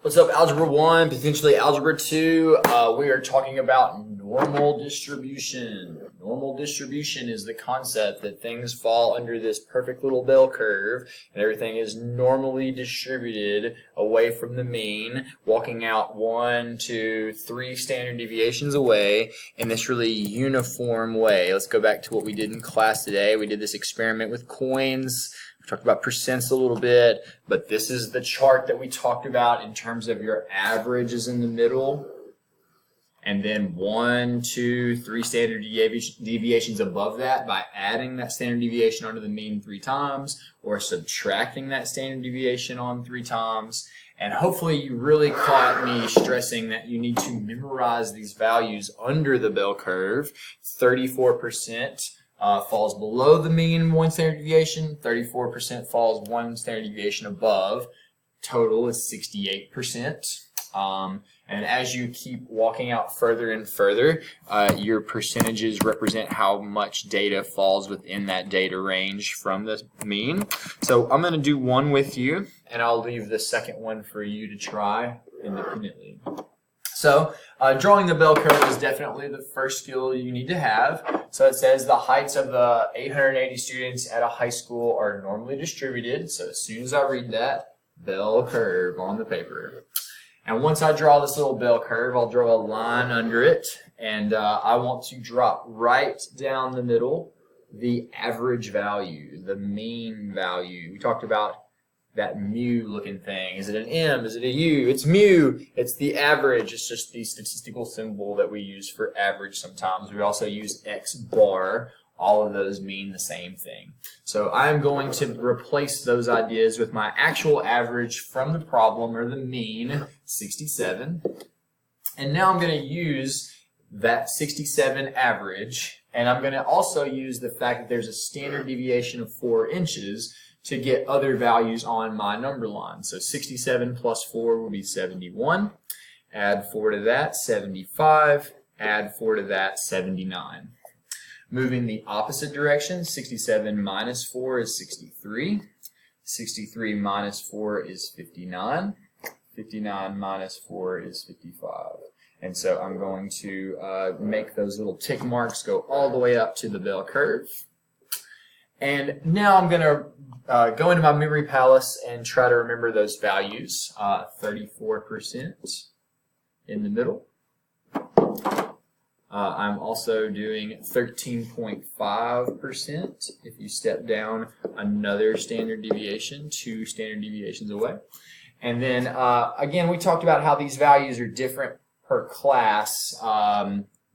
What's up, Algebra 1, potentially Algebra 2? We are talking about normal distribution. Normal distribution is the concept that things fall under this perfect little bell curve and everything is normally distributed away from the mean, walking out 1, 2, 3 standard deviations away in this really uniform way. Let's go back to what we did in class today. We did this experiment with coins. We talked about percents a little bit, but this is the chart that we talked about in terms of your average is in the middle, and then 1, 2, 3 standard deviations above that by adding that standard deviation onto the mean 3 times or subtracting that standard deviation on 3 times. And hopefully you really caught me stressing that you need to memorize these values under the bell curve. 34% falls below the mean 1 standard deviation, 34% falls 1 standard deviation above. Total is 68%. And as you keep walking out further and further, your percentages represent how much data falls within that data range from the mean. So I'm going to do one with you, and I'll leave the second one for you to try independently. So drawing the bell curve is definitely the first skill you need to have. So it says the heights of the 880 students at a high school are normally distributed. So as soon as I read that, bell curve on the paper. And once I draw this little bell curve, I'll draw a line under it. And I want to drop right down the middle the average value, the mean value. We talked about that mu looking thing. Is it an M? Is it a U? It's mu. It's the average. It's just the statistical symbol that we use for average sometimes. We also use X bar. All of those mean the same thing. So I'm going to replace those ideas with my actual average from the problem, or the mean, 67. And now I'm going to use that 67 average, and I'm going to also use the fact that there's a standard deviation of 4 inches to get other values on my number line. So 67 plus 4 will be 71. Add 4 to that, 75. Add 4 to that, 79. Moving the opposite direction, 67 minus 4 is 63. 63 minus 4 is 59. 59 minus 4 is 55. And so I'm going to make those little tick marks go all the way up to the bell curve. And now I'm going to go into my memory palace and try to remember those values. 34% in the middle. I'm also doing 13.5% if you step down another standard deviation, 2 standard deviations away. And then, again, we talked about how these values are different per class.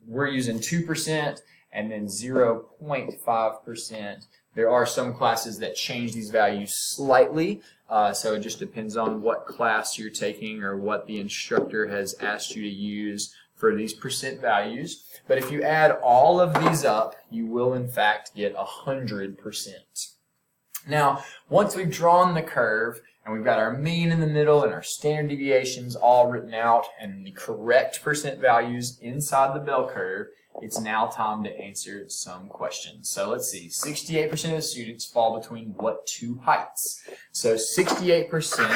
We're using 2% and then 0.5%. There are some classes that change these values slightly, so it just depends on what class you're taking or what the instructor has asked you to use for these percent values. But if you add all of these up, you will in fact get 100%. Now, once we've drawn the curve and we've got our mean in the middle and our standard deviations all written out and the correct percent values inside the bell curve, it's now time to answer some questions. So let's see, 68% of the students fall between what 2 heights? So 68%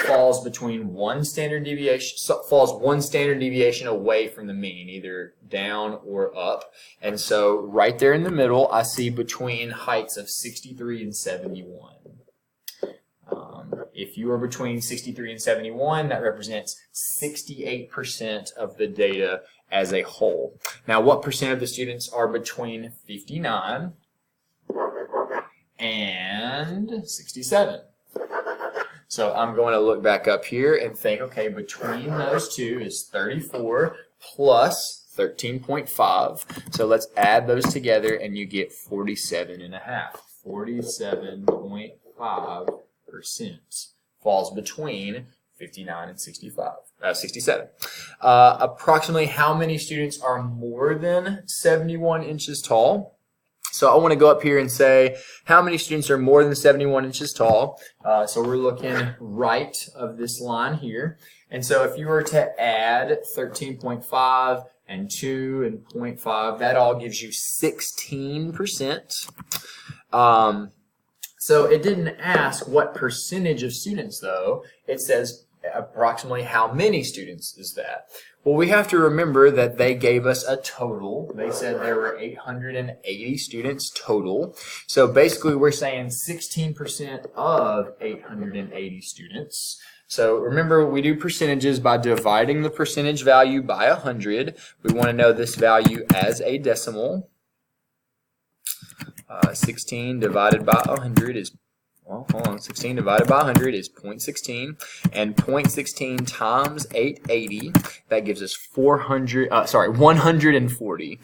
falls between 1 standard deviation, falls 1 standard deviation away from the mean, either down or up. And so right there in the middle, I see between heights of 63 and 71. If you are between 63 and 71, that represents 68% of the data as a whole. Now, what percent of the students are between 59 and 67? So I'm going to look back up here and think, okay, between those two is 34 plus 13.5. So let's add those together and you get 47.5. 47.5% falls between 59 and 67. Approximately how many students are more than 71 inches tall? So I want to go up here and say how many students are more than 71 inches tall. So we're looking right of this line here. And so if you were to add 13.5 and 2 and 0.5, that all gives you 16%. So it didn't ask what percentage of students, though. It says approximately how many students is that? Well, we have to remember that they gave us a total. They said there were 880 students total. So basically we're saying 16% of 880 students. So remember, we do percentages by dividing the percentage value by 100. We want to know this value as a decimal. 16 divided by 100 is, well, hold on, 16 divided by 100 is 0.16, and 0.16 times 880, that gives us 140.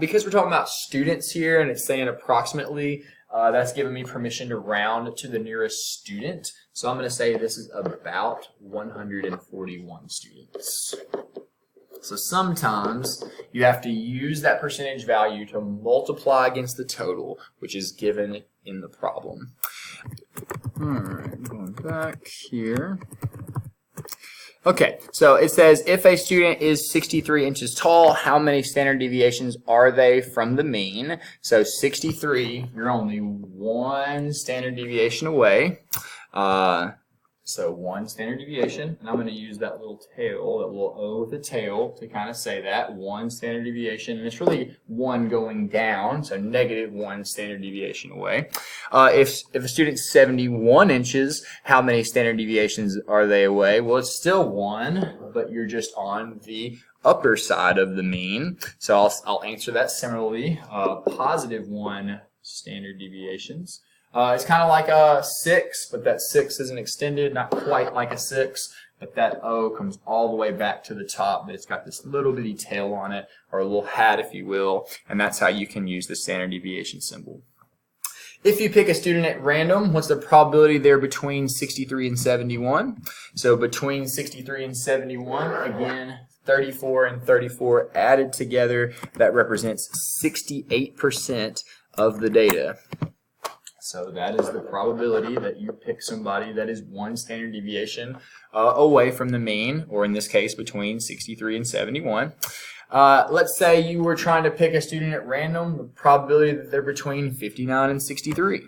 Because we're talking about students here, and it's saying approximately, that's giving me permission to round to the nearest student. So I'm going to say this is about 141 students. So sometimes you have to use that percentage value to multiply against the total, which is given in the problem. Alright, going back here. Okay, so it says if a student is 63 inches tall, how many standard deviations are they from the mean? So 63, you're only one standard deviation away. So one standard deviation, and I'm going to use that little tail, that little O with a tail to kind of say that, one standard deviation, and it's really one going down, so -1 standard deviation away. If a student's 71 inches, how many standard deviations are they away? Well, it's still one, but you're just on the upper side of the mean. So I'll answer that similarly, +1 standard deviations. It's kind of like a 6, but that 6 isn't extended, not quite like a 6, but that O comes all the way back to the top, but it's got this little bitty tail on it, or a little hat if you will, and that's how you can use the standard deviation symbol. If you pick a student at random, what's the probability there between 63 and 71? So between 63 and 71, again, 34 and 34 added together, that represents 68% of the data. So that is the probability that you pick somebody that is one standard deviation away from the mean, or in this case, between 63 and 71. Let's say you were trying to pick a student at random, the probability that they're between 59 and 63.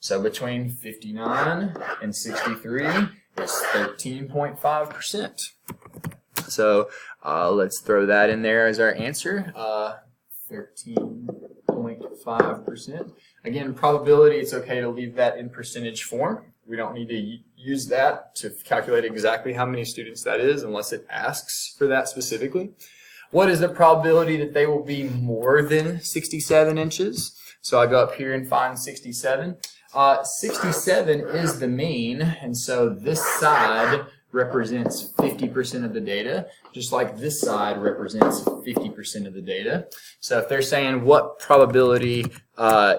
So between 59 and 63 is 13.5%. So let's throw that in there as our answer, 13.5%. Again, probability, it's okay to leave that in percentage form. We don't need to use that to calculate exactly how many students that is unless it asks for that specifically. What is the probability that they will be more than 67 inches? So I go up here and find 67. 67 is the mean, and so this side represents 50% of the data, just like this side represents 50% of the data. So if they're saying what probability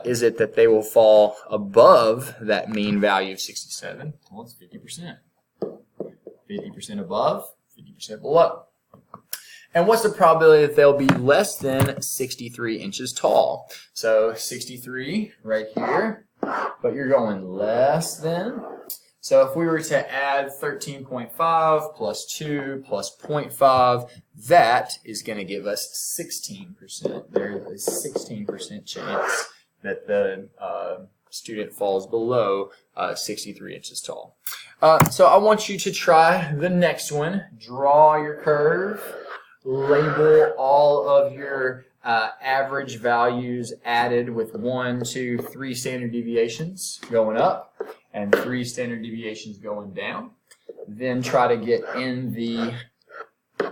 is it that they will fall above that mean value of 67, well, it's 50%. 50% above, 50% below. And what's the probability that they'll be less than 63 inches tall? So 63 right here, but you're going less than. So if we were to add 13.5 plus 2 plus 0.5, that is going to give us 16%. There is a 16% chance that the student falls below 63 inches tall. So I want you to try the next one. Draw your curve. Label all of your average values added with 1, 2, 3 standard deviations going up and 3 standard deviations going down. Then try to get in the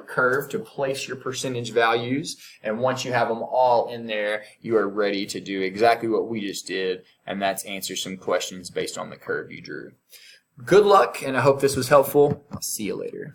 curve to place your percentage values, and once you have them all in there, you are ready to do exactly what we just did, and that's answer some questions based on the curve you drew. Good luck, and I hope this was helpful. I'll see you later.